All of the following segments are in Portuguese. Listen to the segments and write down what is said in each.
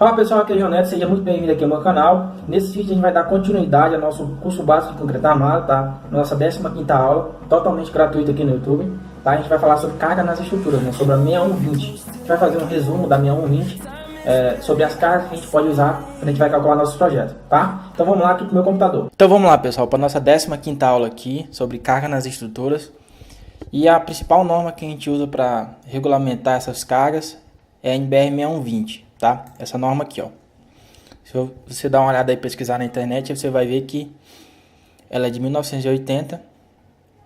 Fala pessoal, aqui é o João Neto, seja muito bem-vindo aqui ao meu canal. Nesse vídeo a gente vai dar continuidade ao nosso curso básico de concreto armado, tá? Nossa 15ª aula, totalmente gratuita aqui no YouTube, tá? A gente vai falar sobre carga nas estruturas, né? Sobre a 6120. A gente vai fazer um resumo da 6120, sobre as cargas que a gente pode usar quando a gente vai calcular nossos projetos, tá? Então vamos lá aqui pro meu computador. Então vamos lá pessoal, para nossa 15ª aula aqui, sobre carga nas estruturas. E a principal norma que a gente usa para regulamentar essas cargas é a NBR 6120. Tá? Essa norma aqui, ó. Se você dar uma olhada aí, pesquisar na internet, você vai ver que ela é de 1980,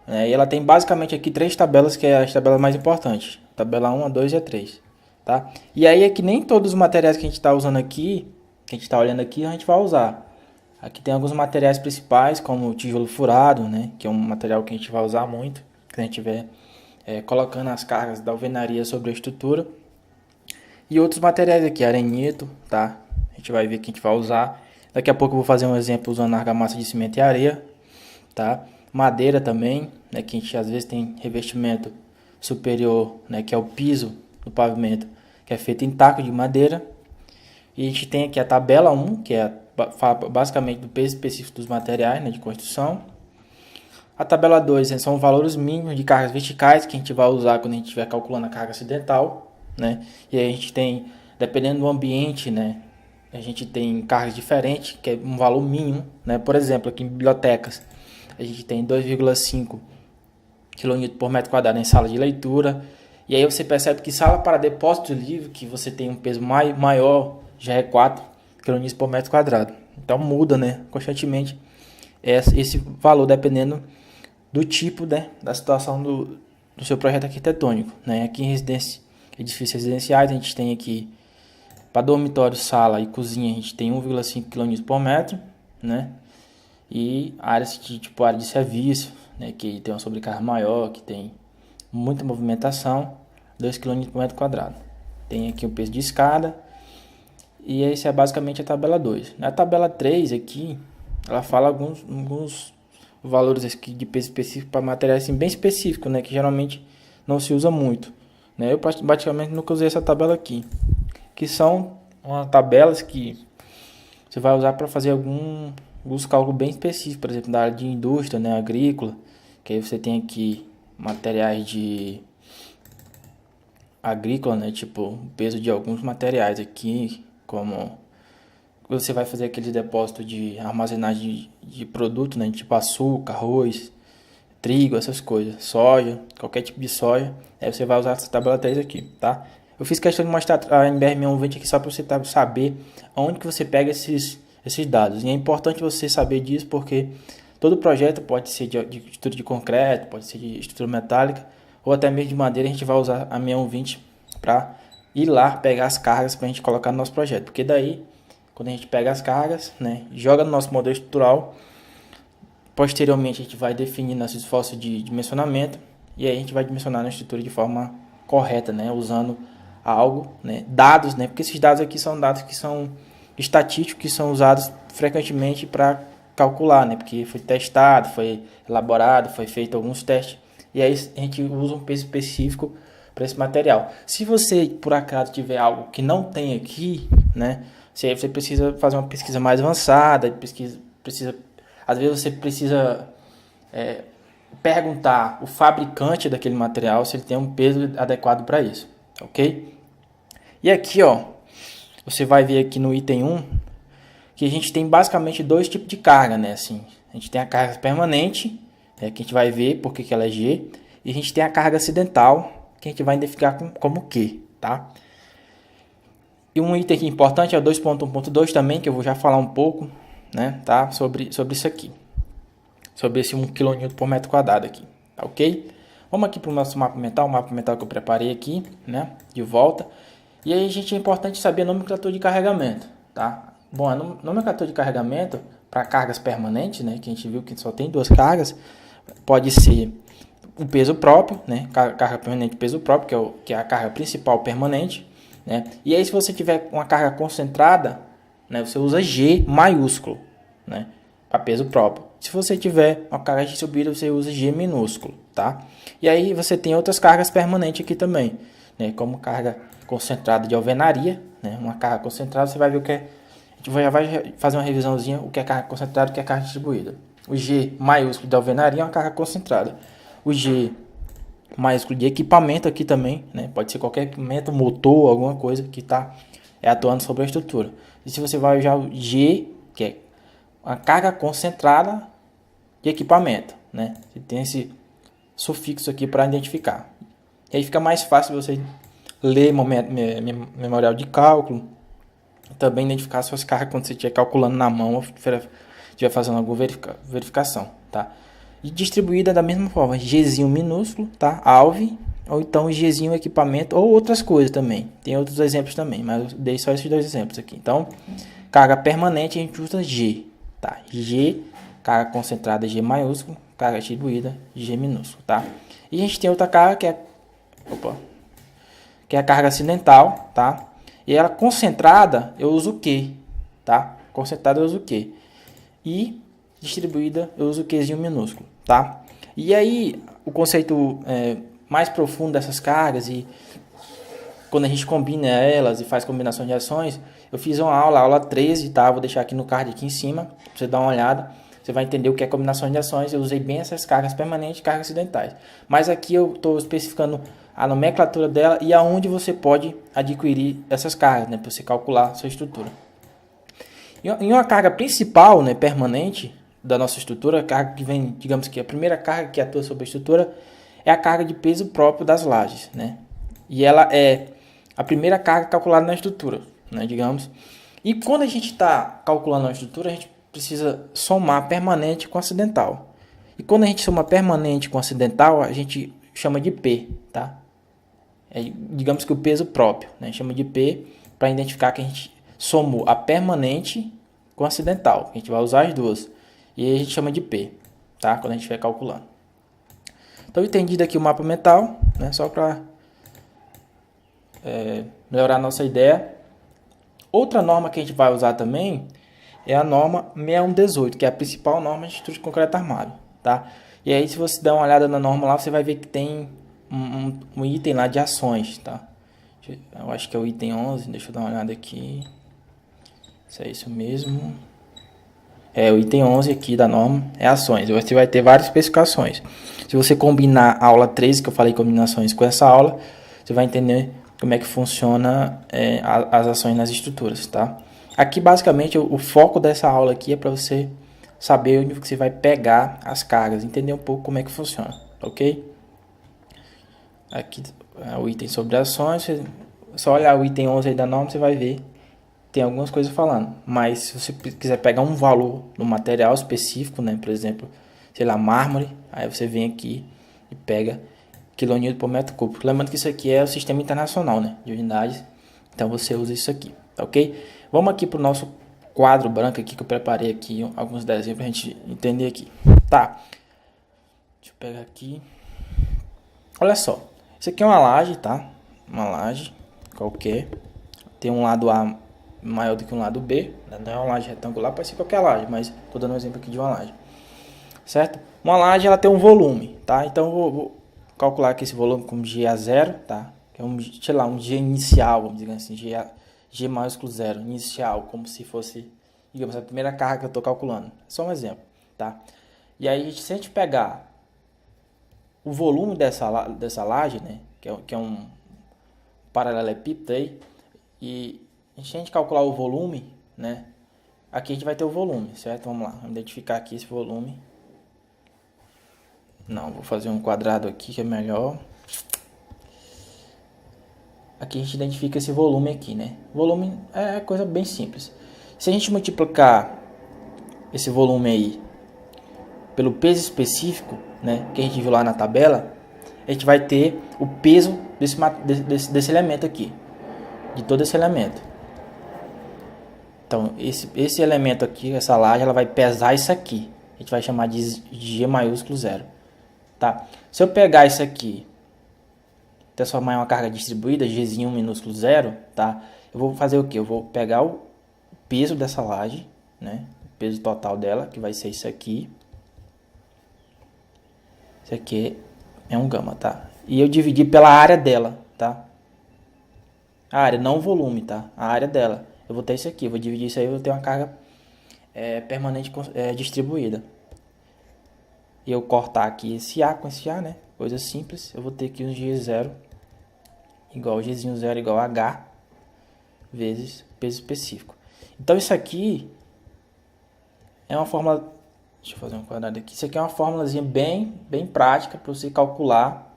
né? E ela tem basicamente aqui três tabelas, que é as tabelas mais importantes: tabela 1, a 2 e a 3, tá? E aí é que nem todos os materiais que a gente está usando aqui, que a gente está olhando aqui, a gente vai usar. Aqui tem alguns materiais principais, como o tijolo furado, né? Que é um material que a gente vai usar muito, que a gente estiver colocando as cargas da alvenaria sobre a estrutura. E outros materiais aqui, arenito, tá? A gente vai ver que a gente vai usar. Daqui a pouco eu vou fazer um exemplo usando argamassa de cimento e areia, tá? Madeira também, né? Que a gente às vezes tem revestimento superior, né? Que é o piso do pavimento, que é feito em taco de madeira. E a gente tem aqui a tabela 1, que é basicamente do peso específico dos materiais, né? De construção. A tabela 2 são valores mínimos de cargas verticais que a gente vai usar quando a gente estiver calculando a carga acidental, né? E aí a gente tem, dependendo do ambiente, né, a gente tem cargas diferentes, que é um valor mínimo, né? Por exemplo, aqui em bibliotecas, a gente tem 2,5 kN por metro quadrado em sala de leitura. E aí você percebe que sala para depósito de livro, que você tem um peso maior, já é 4 kN por metro quadrado. Então muda, né, constantemente esse valor, dependendo do tipo, né, da situação do seu projeto arquitetônico, né? Aqui em edifícios residenciais, a gente tem aqui, para dormitório, sala e cozinha, a gente tem 1,5 kN por metro, né? E áreas de tipo área de serviço, né, que tem uma sobrecarga maior, que tem muita movimentação, 2 kN por metro quadrado. Tem aqui o peso de escada, e esse é basicamente a tabela 2. Na tabela 3 aqui, ela fala alguns valores aqui de peso específico para materiais assim, bem específicos, né, que geralmente não se usa muito, né? Eu praticamente nunca usei essa tabela aqui, que são umas tabelas que você vai usar para fazer alguns cálculos bem específicos, por exemplo, da área de indústria, né, agrícola, que aí você tem aqui materiais de agrícola, né, tipo o peso de alguns materiais aqui, como você vai fazer aquele depósito de armazenagem de produto, né, tipo açúcar, arroz, trigo, essas coisas, soja, qualquer tipo de soja, aí você vai usar essa tabela 3 aqui, tá? Eu fiz questão de mostrar a NBR 6120 aqui só para você saber onde que você pega esses dados. E é importante você saber disso porque todo projeto pode ser de estrutura de concreto, pode ser de estrutura metálica ou até mesmo de madeira. A gente vai usar a 6120 para ir lá pegar as cargas para a gente colocar no nosso projeto, porque daí, quando a gente pega as cargas, né, joga no nosso modelo estrutural, posteriormente a gente vai definir nossos esforços de dimensionamento e aí a gente vai dimensionar na estrutura de forma correta, né, usando algo, né, dados, né, porque esses dados aqui são dados que são estatísticos, que são usados frequentemente para calcular, né, porque foi testado, foi elaborado, foi feito alguns testes e aí a gente usa um peso específico para esse material. Se você por acaso tiver algo que não tem aqui, né, você precisa fazer uma pesquisa mais avançada, às vezes você precisa perguntar o fabricante daquele material se ele tem um peso adequado para isso, ok? E aqui, ó, você vai ver aqui no item 1 que a gente tem basicamente dois tipos de carga, né? Assim, a gente tem a carga permanente, que a gente vai ver porque que ela é G, e a gente tem a carga acidental, que a gente vai identificar como Q, tá? E um item aqui importante é o 2.1.2 também, que eu vou já falar um pouco, né, tá? Sobre isso aqui. Sobre esse 1 kN por metro quadrado aqui, tá ok? Vamos aqui para o nosso mapa mental, o mapa mental que eu preparei aqui, né, de volta. E aí, gente, é importante saber a nomenclatura de carregamento, tá? Bom, a nomenclatura de carregamento para cargas permanentes, né, que a gente viu que só tem duas cargas, pode ser o peso próprio, né, carga permanente peso próprio, que é a carga principal permanente, né? E aí, se você tiver uma carga concentrada, né, você usa G maiúsculo, né, para peso próprio. Se você tiver uma carga distribuída, você usa G minúsculo, tá? E aí você tem outras cargas permanentes aqui também, né, como carga concentrada de alvenaria, né? Uma carga concentrada, você vai ver o que é. A gente já vai fazer uma revisãozinha, o que é carga concentrada e o que é carga distribuída. O G maiúsculo de alvenaria é uma carga concentrada. O G maiúsculo de equipamento aqui também, né? Pode ser qualquer equipamento, motor, alguma coisa que está atuando sobre a estrutura. E se você vai usar o G, que é a carga concentrada de equipamento, né? Você tem esse sufixo aqui para identificar. E aí fica mais fácil você ler memorial de cálculo, também identificar suas cargas quando você estiver calculando na mão ou estiver fazendo alguma verificação, tá? E distribuída da mesma forma, Gzinho minúsculo, tá? Alve, ou então Gzinho equipamento, ou outras coisas também. Tem outros exemplos também, mas eu dei só esses dois exemplos aqui. Então, carga permanente a gente usa G, tá? G, carga concentrada G maiúsculo, carga distribuída G minúsculo, tá? E a gente tem outra carga que é a carga acidental, tá? E ela concentrada eu uso o Q, tá? Concentrada eu uso o Q. E distribuída eu uso o Qzinho minúsculo, tá? E aí o conceito mais profundo dessas cargas, e quando a gente combina elas e faz combinação de ações, eu fiz uma aula 13, tá? Vou deixar aqui no card aqui em cima, pra você dar uma olhada. Você vai entender o que é combinação de ações. Eu usei bem essas cargas permanentes e cargas acidentais. Mas aqui eu estou especificando a nomenclatura dela e aonde você pode adquirir essas cargas, né? Para você calcular a sua estrutura. Em uma carga principal, né, permanente da nossa estrutura, a carga que vem, digamos que a primeira carga que atua sobre a estrutura é a carga de peso próprio das lajes, né? E ela é a primeira carga calculada na estrutura, né, digamos. E quando a gente está calculando a estrutura, a gente precisa somar permanente com acidental. E quando a gente soma permanente com acidental, a gente chama de P, tá? Digamos que o peso próprio, né? Chama de P para identificar que a gente somou a permanente com acidental. A gente vai usar as duas. E aí a gente chama de P, tá? Quando a gente estiver calculando. Então, entendido aqui o mapa mental, né? Só para melhorar a nossa ideia. Outra norma que a gente vai usar também é a norma 6118, que é a principal norma de estrutura de concreto armado, tá? E aí, se você der uma olhada na norma lá, você vai ver que tem um item lá de ações, tá? Eu acho que é o item 11, deixa eu dar uma olhada aqui. Se é isso mesmo. O item 11 aqui da norma é ações. Você vai ter várias especificações. Se você combinar a aula 13, que eu falei combinações, com essa aula, você vai entender como é que funciona as ações nas estruturas, tá? Aqui, basicamente, o foco dessa aula aqui é para você saber onde você vai pegar as cargas, entender um pouco como é que funciona, ok? Aqui é o item sobre ações, só olhar o item 11 aí da norma, você vai ver, tem algumas coisas falando. Mas se você quiser pegar um valor no material específico, né, por exemplo, sei lá, mármore, aí você vem aqui e pega quilonewton por metro cúbico. Lembrando que isso aqui é o sistema internacional, né, de unidades, então você usa isso aqui, ok? Vamos aqui para o nosso quadro branco aqui que eu preparei aqui alguns desenhos para a gente entender aqui. Tá, deixa eu pegar aqui. Olha só, isso aqui é uma laje, tá? Uma laje qualquer. Tem um lado A maior do que um lado B. Não é uma laje retangular, pode ser qualquer laje, mas estou dando um exemplo aqui de uma laje. Certo? Uma laje ela tem um volume, tá? Então eu vou calcular aqui esse volume como G a 0, tá? Que é sei lá, um G inicial, vamos dizer assim, G maiúsculo 0, inicial, como se fosse, digamos, a primeira carga que eu estou calculando. Só um exemplo, tá? E aí, se a gente pegar o volume dessa laje, né, que é um paralelepípedo aí, e a gente calcular o volume, né, aqui a gente vai ter o volume, certo? Vamos lá, vamos identificar aqui esse volume. Não, vou fazer um quadrado aqui que é melhor. Aqui a gente identifica esse volume aqui, né? Volume é coisa bem simples. Se a gente multiplicar esse volume aí pelo peso específico, né, que a gente viu lá na tabela, a gente vai ter o peso desse elemento aqui, de todo esse elemento. Então, esse elemento aqui, essa laje, ela vai pesar isso aqui. A gente vai chamar de G maiúsculo 0. Tá? Se eu pegar isso aqui, transformar em uma carga distribuída, Gzinho minúsculo 0, tá? Eu vou fazer o que? Eu vou pegar o peso dessa laje, né? O peso total dela, que vai ser isso aqui. Isso aqui é um gama, tá? E eu dividi pela área dela, tá? A área, não o volume, tá? A área dela. Eu vou ter isso aqui, vou dividir isso aí, eu vou ter uma carga permanente distribuída. E eu cortar aqui esse A com esse A, né? Coisa simples. Eu vou ter aqui um G0 igual Gzinho 0 igual a H vezes peso específico. Então isso aqui é uma fórmula. Deixa eu fazer um quadrado aqui. Isso aqui é uma fórmulazinha bem prática para você calcular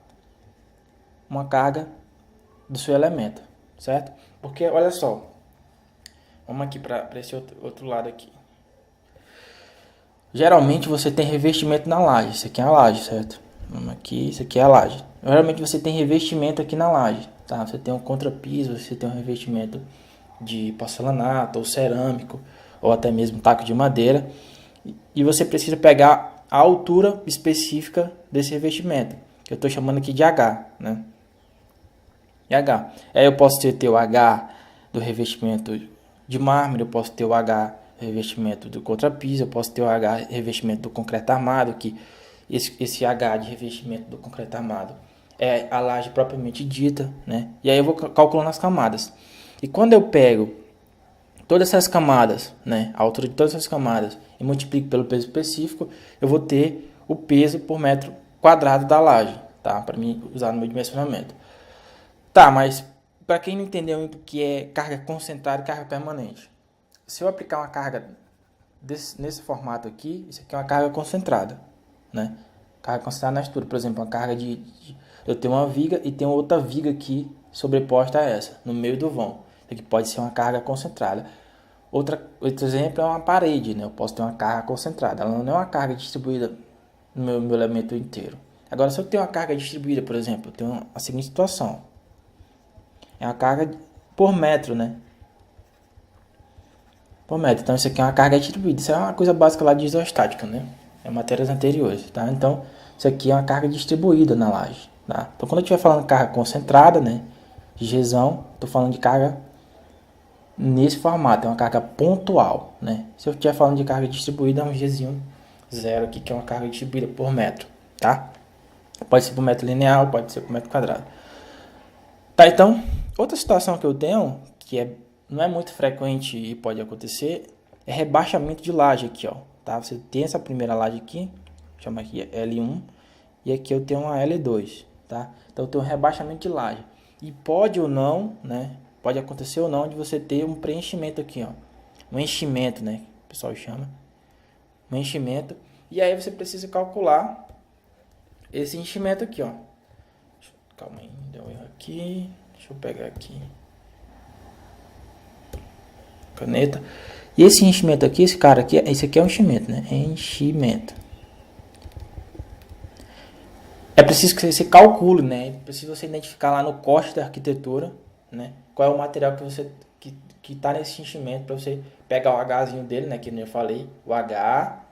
uma carga do seu elemento, certo? Porque olha só, vamos aqui para esse outro lado aqui. Geralmente você tem revestimento na laje. Isso aqui é a laje, certo? Vamos aqui, isso aqui é a laje. Geralmente você tem revestimento aqui na laje, tá? Você tem um contrapiso, você tem um revestimento de porcelanato ou cerâmico, ou até mesmo taco de madeira. E você precisa pegar a altura específica desse revestimento, que eu estou chamando aqui de H, né? De H. Aí eu posso ter o H do revestimento de mármore, eu posso ter o H do revestimento do contrapiso, eu posso ter o H revestimento do concreto armado, que esse H de revestimento do concreto armado é a laje propriamente dita, né? E aí eu vou calculando as camadas. E quando eu pego todas essas camadas, né, a altura de todas essas camadas, e multiplico pelo peso específico, eu vou ter o peso por metro quadrado da laje, tá? Para mim usar no meu dimensionamento. Tá, mas para quem não entendeu muito o que é carga concentrada e carga permanente, se eu aplicar uma carga nesse formato aqui, isso aqui é uma carga concentrada, né? Carga concentrada na estrutura, por exemplo, uma carga eu tenho uma viga e tenho outra viga aqui sobreposta a essa, no meio do vão. Isso aqui pode ser uma carga concentrada. Outro exemplo é uma parede, né? Eu posso ter uma carga concentrada, ela não é uma carga distribuída no meu elemento inteiro. Agora, se eu tenho uma carga distribuída, por exemplo, eu tenho a seguinte situação. É uma carga por metro, né? Por metro. Então, isso aqui é uma carga distribuída. Isso é uma coisa básica lá de isostática, né? É matérias anteriores, tá? Então, isso aqui é uma carga distribuída na laje, tá? Então, quando eu estiver falando de carga concentrada, né? De Gzão, estou falando de carga nesse formato, é uma carga pontual, né? Se eu estiver falando de carga distribuída, é um Gzinho 0 aqui, que é uma carga distribuída por metro, tá? Pode ser por metro linear, pode ser por metro quadrado. Tá, então, outra situação que eu tenho, que não é muito frequente e pode acontecer, é rebaixamento de laje aqui, ó, tá? Você tem essa primeira laje aqui, chama aqui L1, e aqui eu tenho uma L2, tá? Então eu tenho um rebaixamento de laje. E pode ou não, né? Pode acontecer ou não de você ter um preenchimento aqui, ó. Um enchimento, né? O pessoal chama. Um enchimento. E aí você precisa calcular esse enchimento aqui, ó. Calma aí, deu um erro aqui. Deixa eu pegar aqui. Caneta. E esse enchimento aqui, esse cara aqui, esse aqui é um enchimento, né? Enchimento. É preciso que você calcule, né? É preciso você identificar lá no corte da arquitetura, né? Qual é o material que você que tá nesse enchimento para você pegar o Hzinho dele, né? Que eu falei, o H.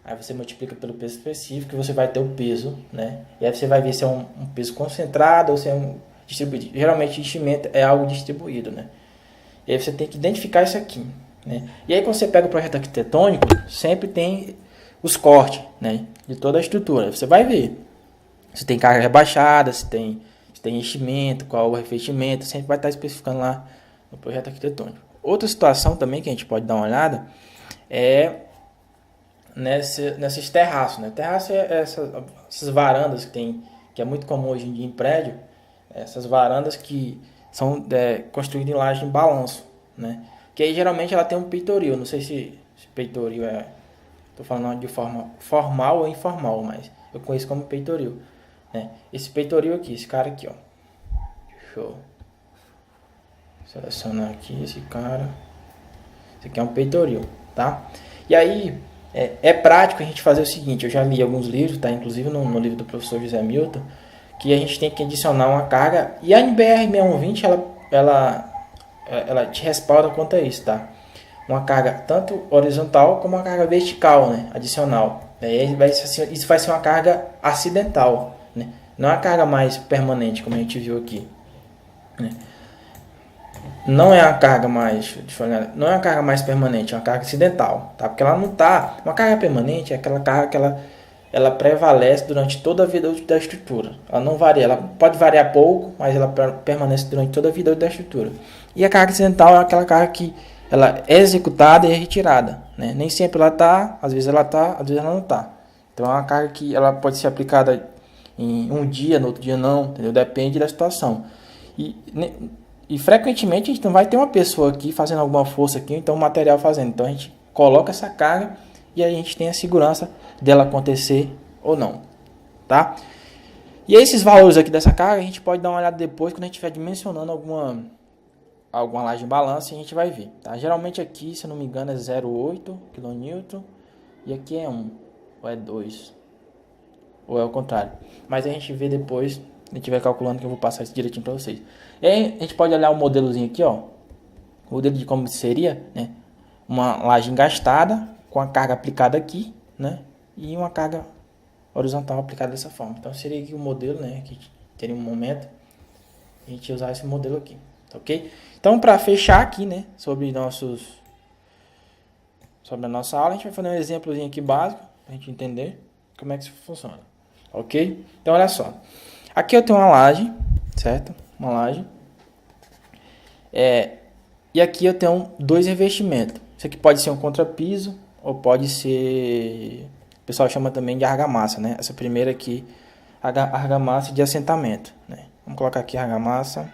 Aí você multiplica pelo peso específico e você vai ter o peso, né? E aí você vai ver se é um peso concentrado ou se é um distribuído. Geralmente enchimento é algo distribuído, né? E aí você tem que identificar isso aqui, né? E aí quando você pega o projeto arquitetônico, sempre tem os cortes, né? De toda a estrutura. Você vai ver se tem carga rebaixada, se tem enchimento, qual o revestimento, sempre vai estar especificando lá no projeto arquitetônico. Outra situação também que a gente pode dar uma olhada é nesses terraços, né? Terraço é essas varandas que é muito comum hoje em dia em prédio, essas varandas que são construídas em laje em balanço, né? Que aí geralmente ela tem um peitoril, não sei se peitoril estou falando de forma formal ou informal, mas eu conheço como peitoril, né? Esse peitoril aqui, esse cara aqui, ó. Show. Selecionar aqui esse cara. Esse aqui é um peitoril, tá? E aí é prático a gente fazer o seguinte, eu já li alguns livros, tá? Inclusive no livro do professor José Milton, que a gente tem que adicionar uma carga, e a NBR 6120 ela te respalda quanto a isso, tá? Uma carga tanto horizontal como uma carga vertical, né? Adicional. Isso vai ser uma carga acidental, né? Não é uma carga mais permanente, como a gente viu aqui, né? Não é a carga mais, não é uma carga mais permanente, é uma carga acidental, tá? Porque ela não tá, uma carga permanente é aquela carga que ela ela prevalece durante toda a vida útil da estrutura. Ela não varia, ela pode variar pouco, mas ela permanece durante toda a vida útil da estrutura. E a carga acidental é aquela carga que ela é executada e é retirada, né? Nem sempre ela está, às vezes ela está, às vezes ela não está. Então é uma carga que ela pode ser aplicada em um dia, no outro dia não, entendeu? Depende da situação. E frequentemente a gente não vai ter uma pessoa aqui fazendo alguma força aqui, então o material fazendo. Então a gente coloca essa carga e a gente tem a segurança dela acontecer ou não, tá? E esses valores aqui dessa carga a gente pode dar uma olhada depois quando a gente estiver dimensionando alguma laje em balanço, e a gente vai ver, tá? Geralmente aqui, se eu não me engano, é 0,8 kN e aqui é 1 ou é 2 ou é o contrário. Mas a gente vê depois, se a gente estiver calculando, que eu vou passar isso direitinho para vocês. E aí a gente pode olhar o modelozinho aqui, ó, o modelo de como seria, né? Uma laje engastada com a carga aplicada aqui, né? E uma carga horizontal aplicada dessa forma. Então seria aqui o modelo, né? Que teria um momento a gente usar esse modelo aqui, tá ok? Então para fechar aqui, né? Sobre a nossa aula, a gente vai fazer um exemplozinho aqui básico para a gente entender como é que isso funciona, ok? Então olha só, aqui eu tenho uma laje, certo? Uma laje. E aqui eu tenho dois revestimentos. Isso aqui pode ser um contrapiso ou pode ser, o pessoal chama também de argamassa, né? Essa primeira aqui, argamassa de assentamento, né? Vamos colocar aqui argamassa.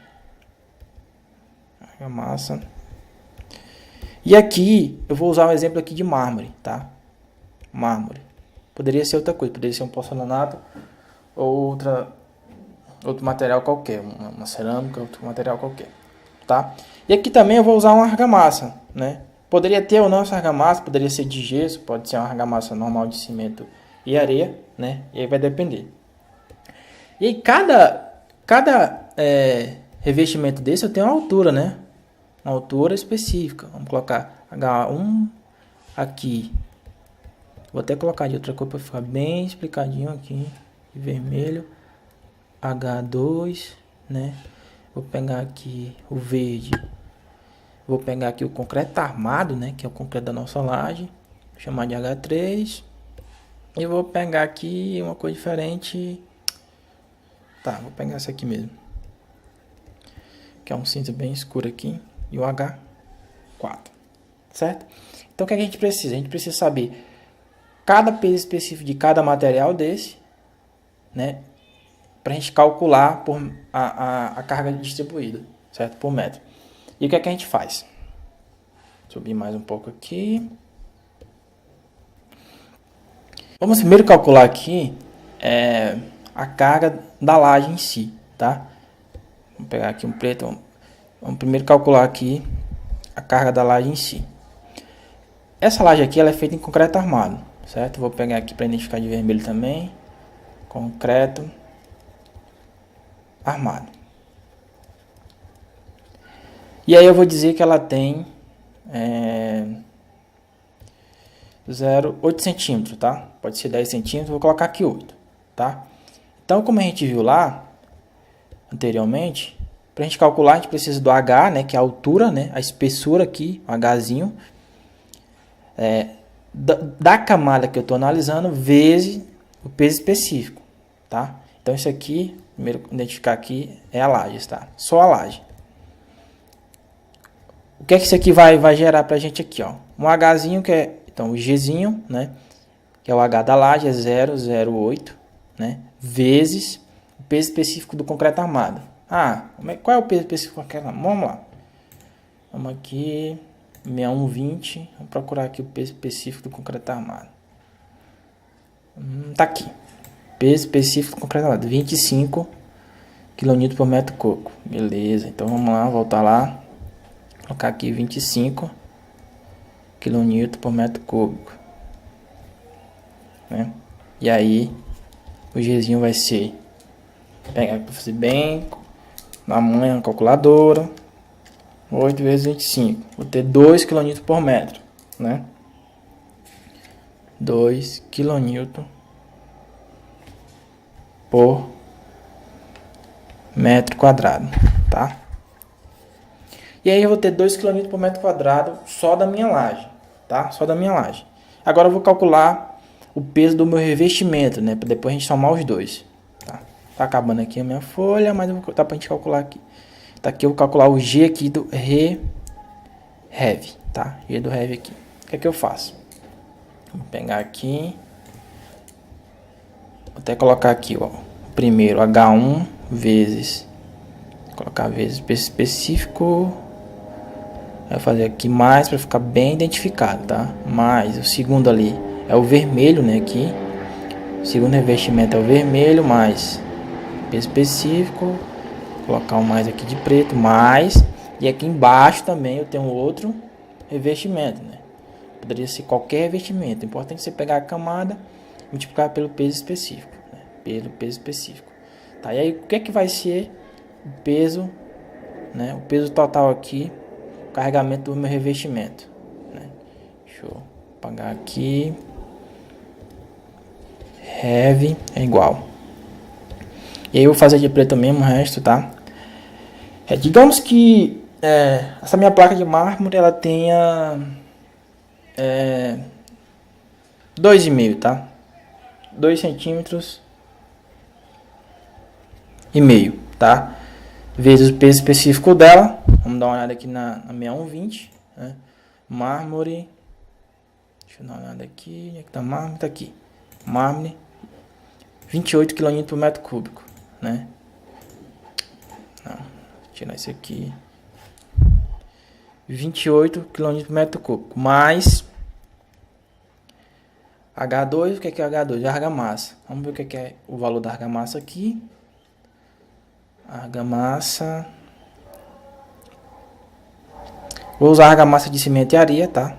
E aqui eu vou usar um exemplo aqui de mármore, tá? Mármore. Poderia ser outra coisa, poderia ser um porcelanato ou outro material qualquer, uma cerâmica, outro material qualquer, tá? E aqui também eu vou usar uma argamassa, né? Poderia ter ou não essa argamassa, poderia ser de gesso, pode ser uma argamassa normal de cimento e areia, né? E aí vai depender. E aí cada revestimento desse eu tenho uma altura, né? Uma altura específica. Vamos colocar H1 aqui. Vou até colocar de outra cor para ficar bem explicadinho aqui, de vermelho. H2, né? Vou pegar aqui o verde. Vou pegar aqui o concreto armado, né? Que é o concreto da nossa laje. Vou chamar de H3. E vou pegar aqui uma cor diferente. Tá, vou pegar essa aqui mesmo. Que é um cinza bem escuro aqui. E o H4. Certo? Então o que a gente precisa? A gente precisa saber cada peso específico de cada material desse, né? Para a gente calcular a carga distribuída, certo? Por metro. E o que é que a gente faz? Subir mais um pouco aqui. Vamos primeiro calcular aqui a carga da laje em si, tá? Vamos pegar aqui um preto. Vamos primeiro calcular aqui a carga da laje em si. Essa laje aqui ela é feita em concreto armado, certo? Vou pegar aqui para identificar de vermelho também. Concreto armado. E aí eu vou dizer que ela tem 0,8 centímetros, tá? Pode ser 10 centímetros, vou colocar aqui 8, tá? Então, como a gente viu lá anteriormente, para a gente calcular, a gente precisa do H, né? Que é a altura, né? A espessura aqui, o Hzinho, da camada que eu estou analisando, vezes o peso específico, tá? Então, isso aqui, primeiro identificar aqui, é a laje, tá? Só a laje. O que é que isso aqui vai gerar pra gente aqui, ó? Um Hzinho que é, então, o Gzinho, né? Que é o H da laje, é 0,08, né? Vezes o peso específico do concreto armado. Qual é o peso específico do concreto armado? Vamos lá. Vamos aqui, 6120. Vamos procurar aqui o peso específico do concreto armado. Tá aqui. Peso específico do concreto armado, 25 kN por metro cúbico. Beleza, então vamos lá, voltar lá. Colocar aqui 25 kN por metro cúbico, né? E aí o Gzinho vai ser, pegar para fazer bem na manhã, calculadora, 8 vezes 25, vou ter 2 kN por metro, né? 2 kN por metro quadrado, tá? E aí eu vou ter 2 kN por metro quadrado só da minha laje, tá? Só da minha laje. Agora eu vou calcular o peso do meu revestimento, né? Para depois a gente somar os dois. Tá acabando aqui a minha folha, mas eu vou dar pra gente calcular aqui. Tá aqui, eu vou calcular o G aqui do Heavy, tá? G do Heavy aqui. O que é que eu faço? Vou pegar aqui. Vou até colocar aqui, ó. Primeiro H1 vezes. Vou colocar vezes peso específico. Vou fazer aqui mais para ficar bem identificado, tá? Mais o segundo ali é o vermelho, né? Aqui. O segundo revestimento é o vermelho, mais peso específico. Vou colocar um mais aqui de preto, mais. E aqui embaixo também eu tenho outro revestimento, né? Poderia ser qualquer revestimento. O importante é você pegar a camada e multiplicar pelo peso específico, né? Pelo peso específico. Tá? E aí o que é que vai ser o peso, né? O peso total aqui, o carregamento do meu revestimento, né? Deixa eu apagar aqui. Heavy é igual. E aí eu vou fazer de preto mesmo o resto, tá? Digamos que essa minha placa de mármore ela tenha 2,5, tá? 2 centímetros e meio, tá? Vezes o peso específico dela. Vamos dar uma olhada aqui na 6120, né? Mármore. Deixa eu dar uma olhada aqui. Onde é que tá mármore? Tá aqui. Mármore. 28 kN por metro cúbico, né? Não, vou tirar isso aqui. 28 kN por metro cúbico. Mais H2, o que é H2? Argamassa. Vamos ver o que é o valor da argamassa aqui. Argamassa. Vou usar argamassa de cimento e areia, tá?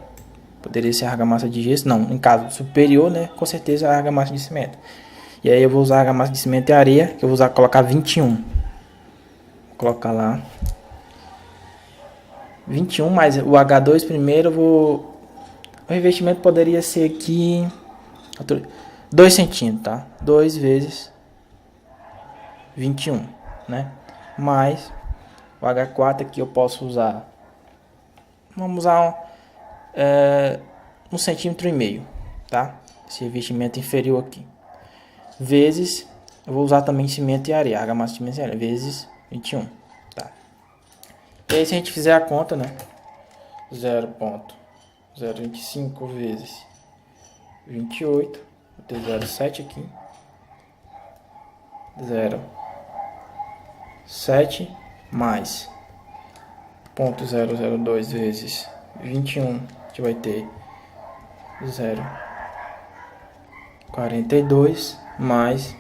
Poderia ser argamassa de gesso. Não, em caso superior, né? Com certeza a argamassa de cimento. E aí eu vou usar argamassa de cimento e areia, que eu vou colocar 21. Vou colocar lá 21 mais o H2 primeiro. O revestimento poderia ser aqui 2 centímetros, tá? 2 vezes 21, né? Mais o H4 aqui eu posso usar. Vamos usar 1,5 centímetro, tá? Esse revestimento inferior aqui. Vezes, eu vou usar também cimento e areia, argamassa de cimento e areia, vezes 21, tá? E aí se a gente fizer a conta, né? 0,025 vezes 28, vou ter 0,7 aqui. 0,7 mais 0,002 vezes 21, a gente vai ter 0,42 mais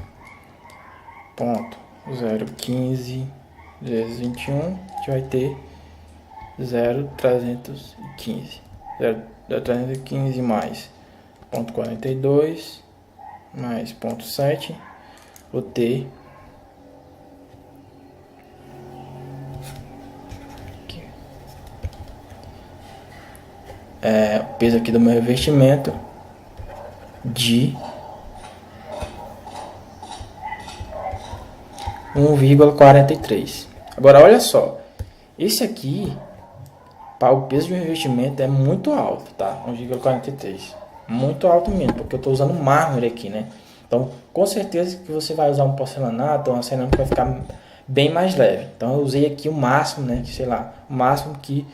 0,015 vezes 21, a gente vai ter 0,315. 0,315 mais 0,42 mais 0,7, vou ter o peso aqui do meu revestimento de 1,43. Agora olha só, esse aqui para o peso de um revestimento é muito alto, tá? 1,43, muito alto mesmo, porque eu estou usando mármore aqui, né? Então com certeza que você vai usar um porcelanato ou uma cerâmica, vai ficar bem mais leve. Então eu usei aqui o máximo, né? Sei lá, o máximo que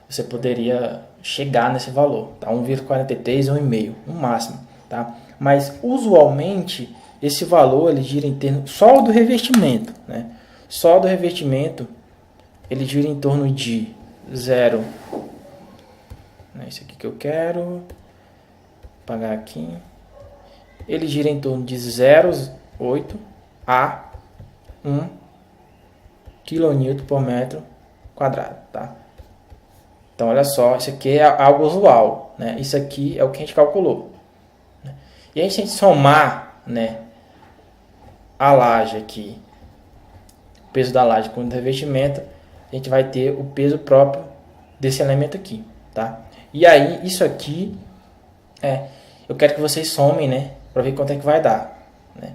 você poderia chegar nesse valor, tá? 1,43 ou 1,5 no máximo, tá? Mas usualmente esse valor ele gira em torno só do revestimento, né? Só do revestimento ele gira em torno de 0, né? Esse aqui que eu quero apagar aqui, ele gira em torno de 0,8 a 1 kN por metro quadrado, tá? Então olha só, isso aqui é algo usual, né? Isso aqui é o que a gente calculou, né? E aí se a gente somar, né, a laje aqui, o peso da laje com o revestimento, a gente vai ter o peso próprio desse elemento aqui, tá? E aí isso aqui eu quero que vocês somem, né, para ver quanto é que vai dar, né?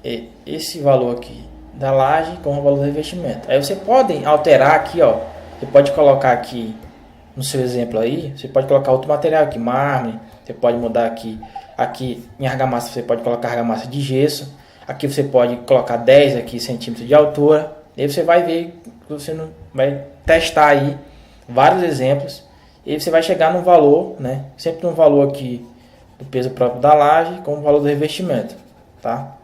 E esse valor aqui da laje com o valor do revestimento. Aí você pode alterar aqui, ó. Você pode colocar aqui no seu exemplo aí, você pode colocar outro material aqui, mármore. Você pode mudar aqui Aqui em argamassa você pode colocar argamassa de gesso. Aqui você pode colocar 10 aqui, centímetros de altura. E aí você vai ver, você não vai testar aí vários exemplos. E aí você vai chegar num valor, né? Sempre no valor aqui do peso próprio da laje com o valor do revestimento, tá?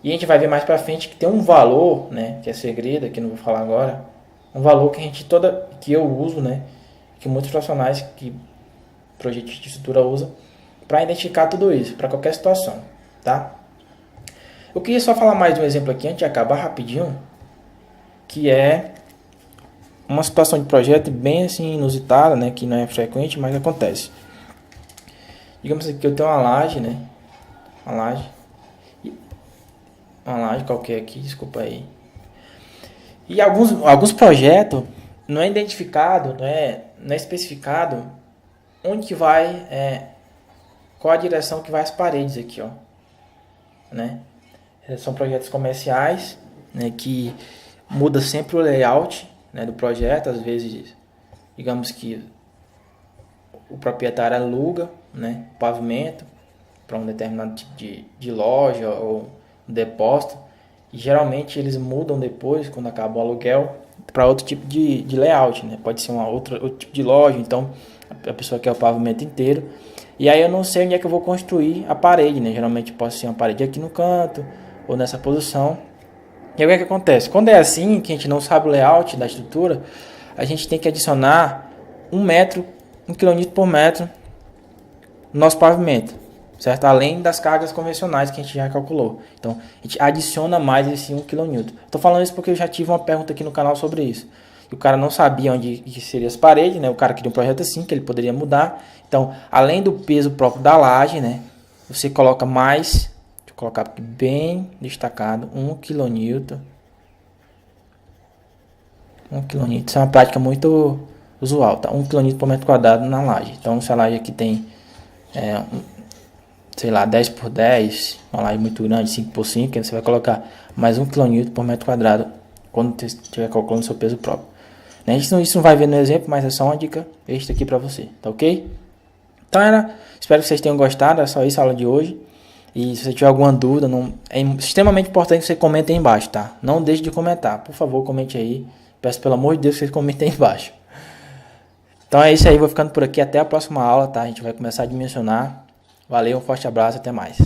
E a gente vai ver mais pra frente que tem um valor, né? Que é segredo, que não vou falar agora. Um valor que que eu uso, né? Que muitos profissionais que projetistas de estrutura usam para identificar tudo isso, para qualquer situação, tá? Eu queria só falar mais de um exemplo aqui antes de acabar rapidinho, que é uma situação de projeto bem assim inusitada, né? Que não é frequente, mas acontece. Digamos que eu tenho uma laje, né? Uma laje qualquer aqui, desculpa aí. E alguns projetos não é identificado, não é especificado onde que vai, qual a direção que vai as paredes aqui, ó, né? São projetos comerciais, né, que muda sempre o layout, né, do projeto. Às vezes, digamos que o proprietário aluga, né, pavimento para um determinado tipo de loja ou depósito, e geralmente eles mudam depois, quando acaba o aluguel, para outro tipo de layout, né? Pode ser outro tipo de loja, então a pessoa quer o pavimento inteiro, e aí eu não sei onde é que eu vou construir a parede, né? Geralmente pode ser uma parede aqui no canto, ou nessa posição. E aí o que acontece? Quando é assim, que a gente não sabe o layout da estrutura, a gente tem que adicionar 1 kN por metro no nosso pavimento, certo? Além das cargas convencionais que a gente já calculou. Então, a gente adiciona mais esse 1 kN. Estou falando isso porque eu já tive uma pergunta aqui no canal sobre isso. O cara não sabia onde seriam as paredes, né? O cara queria um projeto assim, que ele poderia mudar. Então, além do peso próprio da laje, né? Você coloca mais, deixa eu colocar aqui bem destacado, 1 kN. 1 kN, isso é uma prática muito usual, tá? 1 kN por metro quadrado na laje. Então, se a laje aqui tem, sei lá, 10 por 10, uma laje muito grande, 5 por 5, aí você vai colocar mais 1 kN por metro quadrado quando você estiver calculando o seu peso próprio. Né? Isso não vai ver no exemplo, mas é só uma dica extra aqui para você, tá ok? Então espero que vocês tenham gostado, é só isso a aula de hoje. E se você tiver alguma dúvida, é extremamente importante que você comente aí embaixo, tá? Não deixe de comentar, por favor, comente aí. Peço pelo amor de Deus que vocês comentem aí embaixo. Então é isso aí, vou ficando por aqui, até a próxima aula, tá? A gente vai começar a dimensionar. Valeu, um forte abraço, até mais.